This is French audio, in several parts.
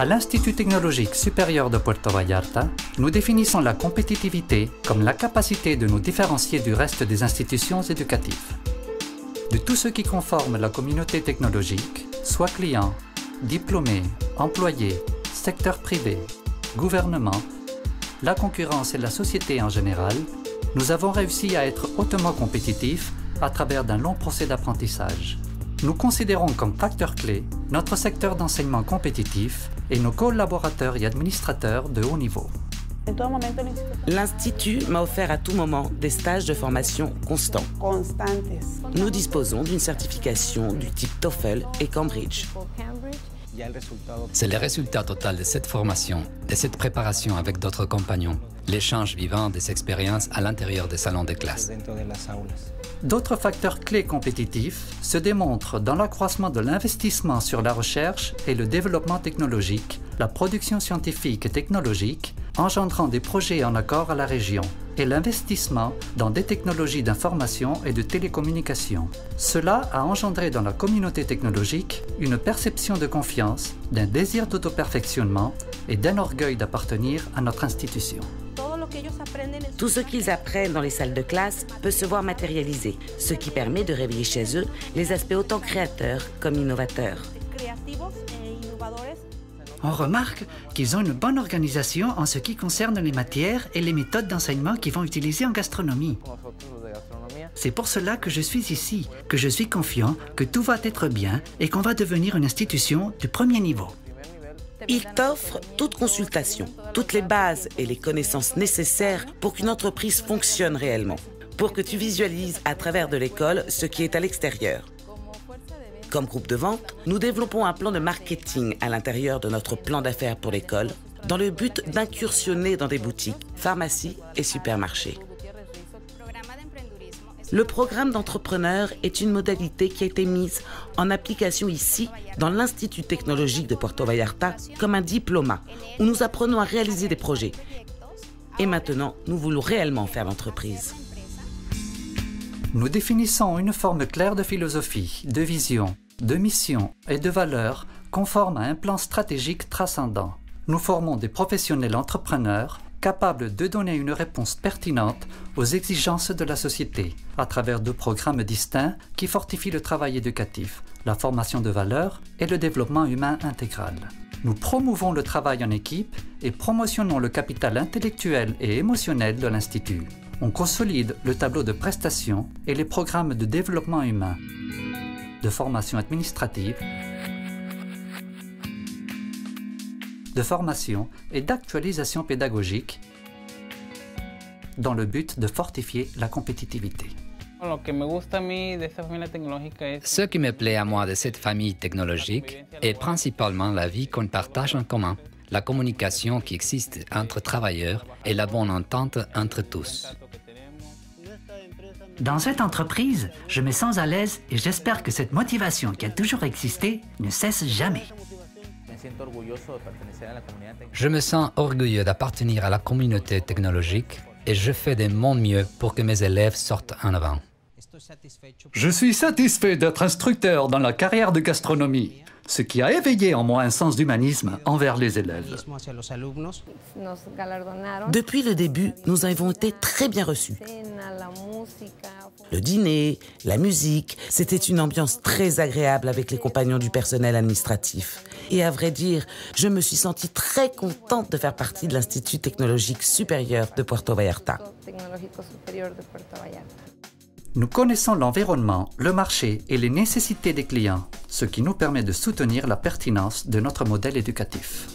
À l'Institut technologique supérieur de Puerto Vallarta, nous définissons la compétitivité comme la capacité de nous différencier du reste des institutions éducatives. De tous ceux qui conforment la communauté technologique, soit clients, diplômés, employés, secteur privé, gouvernement, la concurrence et la société en général, nous avons réussi à être hautement compétitifs à travers d'un long procès d'apprentissage. Nous considérons comme facteur clé notre secteur d'enseignement compétitif et nos collaborateurs et administrateurs de haut niveau. L'Institut m'a offert à tout moment des stages de formation constants. Nous disposons d'une certification du type TOEFL et Cambridge. C'est le résultat total de cette formation, de cette préparation avec d'autres compagnons, l'échange vivant des expériences à l'intérieur des salons de classe. D'autres facteurs clés compétitifs se démontrent dans l'accroissement de l'investissement sur la recherche et le développement technologique, la production scientifique et technologique, engendrant des projets en accord à la région, et l'investissement dans des technologies d'information et de télécommunication. Cela a engendré dans la communauté technologique une perception de confiance, d'un désir d'auto-perfectionnement et d'un orgueil d'appartenir à notre institution. Tout ce qu'ils apprennent dans les salles de classe peut se voir matérialisé, ce qui permet de réveiller chez eux les aspects autant créateurs comme innovateurs. On remarque qu'ils ont une bonne organisation en ce qui concerne les matières et les méthodes d'enseignement qu'ils vont utiliser en gastronomie. C'est pour cela que je suis ici, que je suis confiant que tout va être bien et qu'on va devenir une institution du premier niveau. Ils t'offrent toute consultation, toutes les bases et les connaissances nécessaires pour qu'une entreprise fonctionne réellement, pour que tu visualises à travers de l'école ce qui est à l'extérieur. Comme groupe de vente, nous développons un plan de marketing à l'intérieur de notre plan d'affaires pour l'école, dans le but d'incursionner dans des boutiques, pharmacies et supermarchés. Le programme d'entrepreneur est une modalité qui a été mise en application ici, dans l'Institut technologique de Puerto Vallarta, comme un diplôme où nous apprenons à réaliser des projets. Et maintenant, nous voulons réellement faire l'entreprise. Nous définissons une forme claire de philosophie, de vision, de mission et de valeurs conforme à un plan stratégique transcendant. Nous formons des professionnels entrepreneurs capables de donner une réponse pertinente aux exigences de la société à travers deux programmes distincts qui fortifient le travail éducatif, la formation de valeurs et le développement humain intégral. Nous promouvons le travail en équipe et promotionnons le capital intellectuel et émotionnel de l'Institut. On consolide le tableau de prestations et les programmes de développement humain, de formation administrative, de formation et d'actualisation pédagogique dans le but de fortifier la compétitivité. Ce qui me plaît à moi de cette famille technologique est principalement la vie qu'on partage en commun, la communication qui existe entre travailleurs et la bonne entente entre tous. Dans cette entreprise, je me sens à l'aise et j'espère que cette motivation qui a toujours existé ne cesse jamais. Je me sens orgueilleux d'appartenir à la communauté technologique et je fais de mon mieux pour que mes élèves sortent en avant. Je suis satisfait d'être instructeur dans la carrière de gastronomie, ce qui a éveillé en moi un sens d'humanisme envers les élèves. Depuis le début, nous avons été très bien reçus. Le dîner, la musique, c'était une ambiance très agréable avec les compagnons du personnel administratif. Et à vrai dire, je me suis sentie très contente de faire partie de l'Institut technologique supérieur de Puerto Vallarta. Nous connaissons l'environnement, le marché et les nécessités des clients, ce qui nous permet de soutenir la pertinence de notre modèle éducatif.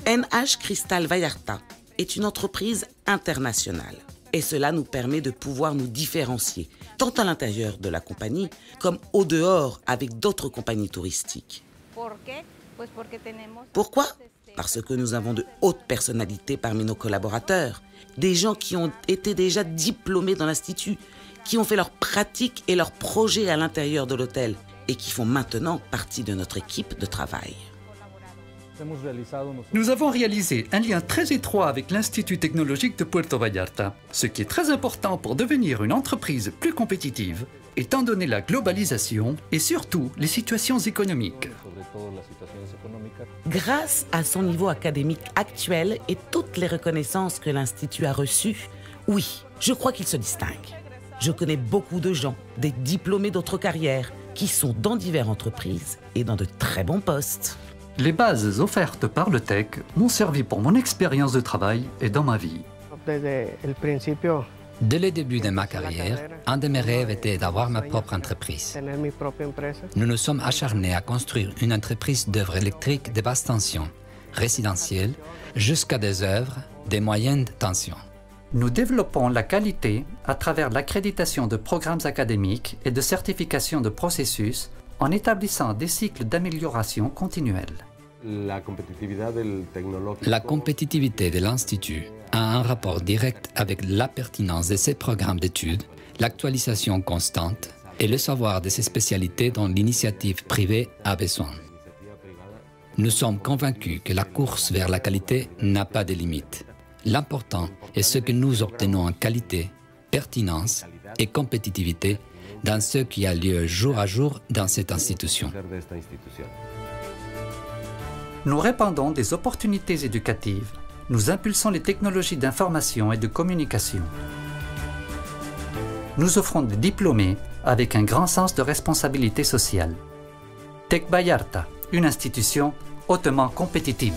NH Cristal Vallarta est une entreprise internationale. Et cela nous permet de pouvoir nous différencier, tant à l'intérieur de la compagnie comme au dehors avec d'autres compagnies touristiques. Pourquoi ? Parce que nous avons de hautes personnalités parmi nos collaborateurs, des gens qui ont été déjà diplômés dans l'Institut, qui ont fait leurs pratiques et leurs projets à l'intérieur de l'hôtel et qui font maintenant partie de notre équipe de travail. Nous avons réalisé un lien très étroit avec l'Institut technologique de Puerto Vallarta, ce qui est très important pour devenir une entreprise plus compétitive, étant donné la globalisation et surtout les situations économiques. Grâce à son niveau académique actuel et toutes les reconnaissances que l'Institut a reçues, oui, je crois qu'il se distingue. Je connais beaucoup de gens, des diplômés d'autres carrières, qui sont dans diverses entreprises et dans de très bons postes. Les bases offertes par le TEC m'ont servi pour mon expérience de travail et dans ma vie. Dès le début de ma carrière, un de mes rêves était d'avoir ma propre entreprise. Nous nous sommes acharnés à construire une entreprise d'œuvres électriques de basse tension, résidentielle, jusqu'à des œuvres de moyenne tension. Nous développons la qualité à travers l'accréditation de programmes académiques et de certification de processus en établissant des cycles d'amélioration continuelle. La compétitivité de l'Institut a un rapport direct avec la pertinence de ses programmes d'études, l'actualisation constante et le savoir de ses spécialités dont l'initiative privée a besoin. Nous sommes convaincus que la course vers la qualité n'a pas de limite. L'important est ce que nous obtenons en qualité, pertinence et compétitivité dans ce qui a lieu jour à jour dans cette institution. Nous répandons des opportunités éducatives. Nous impulsons les technologies d'information et de communication. Nous offrons des diplômés avec un grand sens de responsabilité sociale. Tec Vallarta, une institution hautement compétitive.